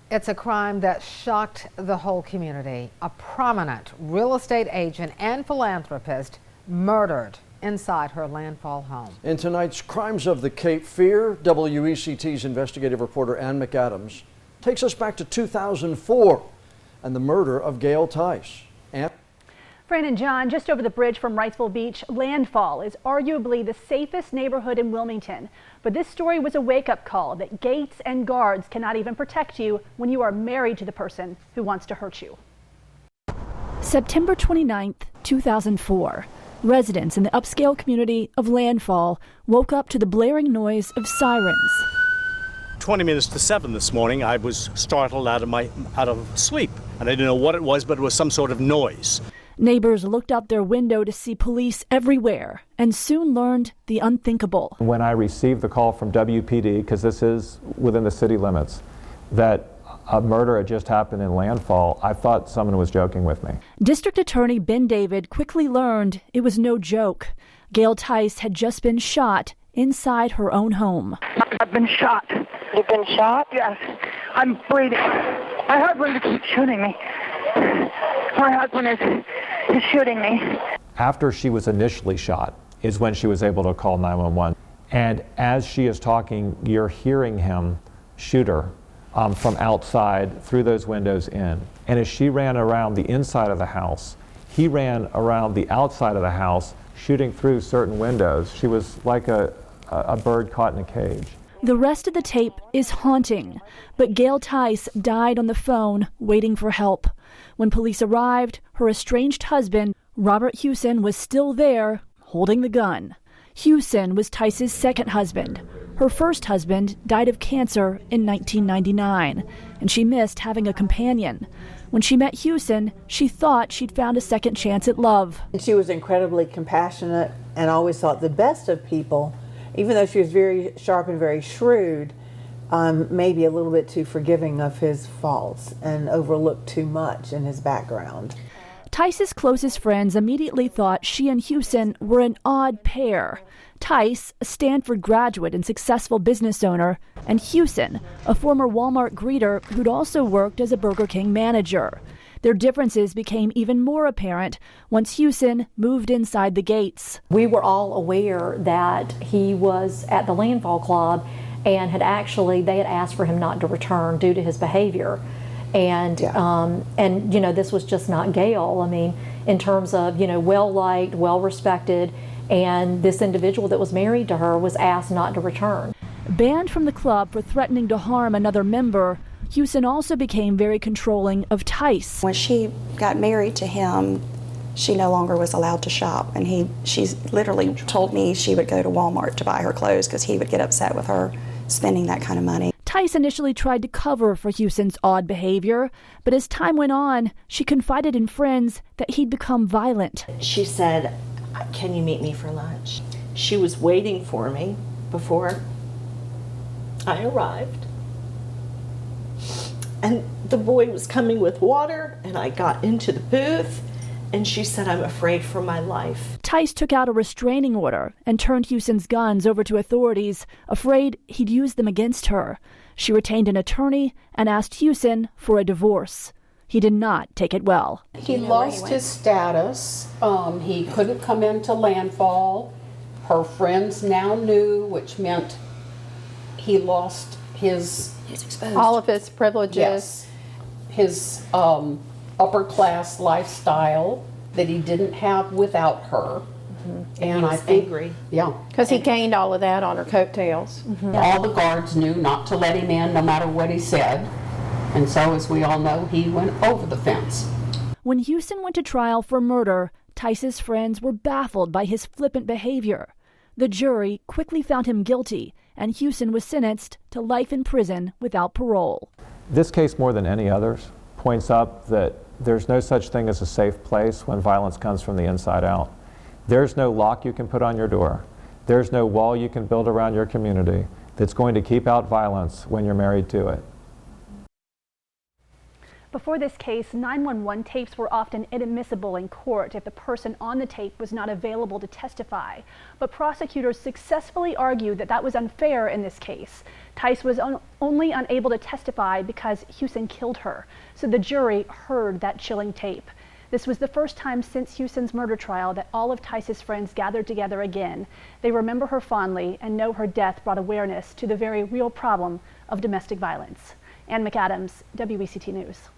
It's a crime that shocked the whole community. A prominent real estate agent and philanthropist murdered inside her landfall home. In tonight's Crimes of the Cape Fear, WECT's investigative reporter Ann McAdams takes us back to 2004 and the murder of Gail Tice. Ann? Fran and John, just over the bridge from Wrightsville Beach, Landfall is arguably the safest neighborhood in Wilmington. But this story was a wake-up call that gates and guards cannot even protect you when you are married to the person who wants to hurt you. September 29th, 2004. Residents in the upscale community of Landfall woke up to the blaring noise of sirens. 20 minutes to 7 this morning, I was startled out of sleep, and I didn't know what it was, but it was some sort of noise. Neighbors looked out their window to see police everywhere and soon learned the unthinkable. When I received the call from WPD, because this is within the city limits, that a murder had just happened in Landfall, I thought someone was joking with me. District Attorney Ben David quickly learned it was no joke. Gail Tice had just been shot inside her own home. I've been shot. You've been shot? Yes. I'm bleeding. My husband is shooting me. My husband is shooting me. After she was initially shot is when she was able to call 911. And as she is talking, you're hearing him shoot her from outside through those windows in. And as she ran around the inside of the house, he ran around the outside of the house, shooting through certain windows. She was like a bird caught in a cage. The rest of the tape is haunting, but Gail Tice died on the phone waiting for help. When police arrived, her estranged husband, Robert Hewson, was still there holding the gun. Hewson was Tice's second husband. Her first husband died of cancer in 1999, and she missed having a companion. When she met Hewson, she thought she'd found a second chance at love. She was incredibly compassionate and always thought the best of people, even though she was very sharp and very shrewd, maybe a little bit too forgiving of his faults and overlooked too much in his background. Tice's closest friends immediately thought she and Hewson were an odd pair. Tice, a Stanford graduate and successful business owner, and Hewson, a former Walmart greeter who'd also worked as a Burger King manager. Their differences became even more apparent once Hewson moved inside the gates. We were all aware that he was at the Landfall Club and they had asked for him not to return due to his behavior. And you know, this was just not Gail. I mean, in terms of, you know, well-liked, well-respected, and this individual that was married to her was asked not to return. Banned from the club for threatening to harm another member, Hewson also became very controlling of Tice. When she got married to him, she no longer was allowed to shop, and she literally told me she would go to Walmart to buy her clothes because he would get upset with her spending that kind of money. Tice initially tried to cover for Hewson's odd behavior, but as time went on, she confided in friends that he'd become violent. She said, "Can you meet me for lunch?" She was waiting for me before I arrived. And the boy was coming with water, and I got into the booth, and she said, "I'm afraid for my life." Tice took out a restraining order and turned Hewson's guns over to authorities, afraid he'd use them against her. She retained an attorney and asked Hewson for a divorce. He did not take it well. He lost his status. He couldn't come into Landfall. Her friends now knew, which meant he lost all of his privileges, his upper class lifestyle that he didn't have without her. And I think angry. Yeah, because he gained all of that on her coattails. All the guards knew not to let him in no matter what he said. And so, as we all know, he went over the fence. When Hewson went to trial for murder, Tice's friends were baffled by his flippant behavior. The jury quickly found him guilty, and Hewson was sentenced to life in prison without parole. This case, more than any others, points up that there's no such thing as a safe place when violence comes from the inside out. There's no lock you can put on your door. There's no wall you can build around your community that's going to keep out violence when you're married to it. Before this case, 911 tapes were often inadmissible in court if the person on the tape was not available to testify. But prosecutors successfully argued that that was unfair in this case. Tice was only unable to testify because Hewson killed her, so the jury heard that chilling tape. This was the first time since Hewson's murder trial that all of Tice's friends gathered together again. They remember her fondly and know her death brought awareness to the very real problem of domestic violence. Ann McAdams, WECT News.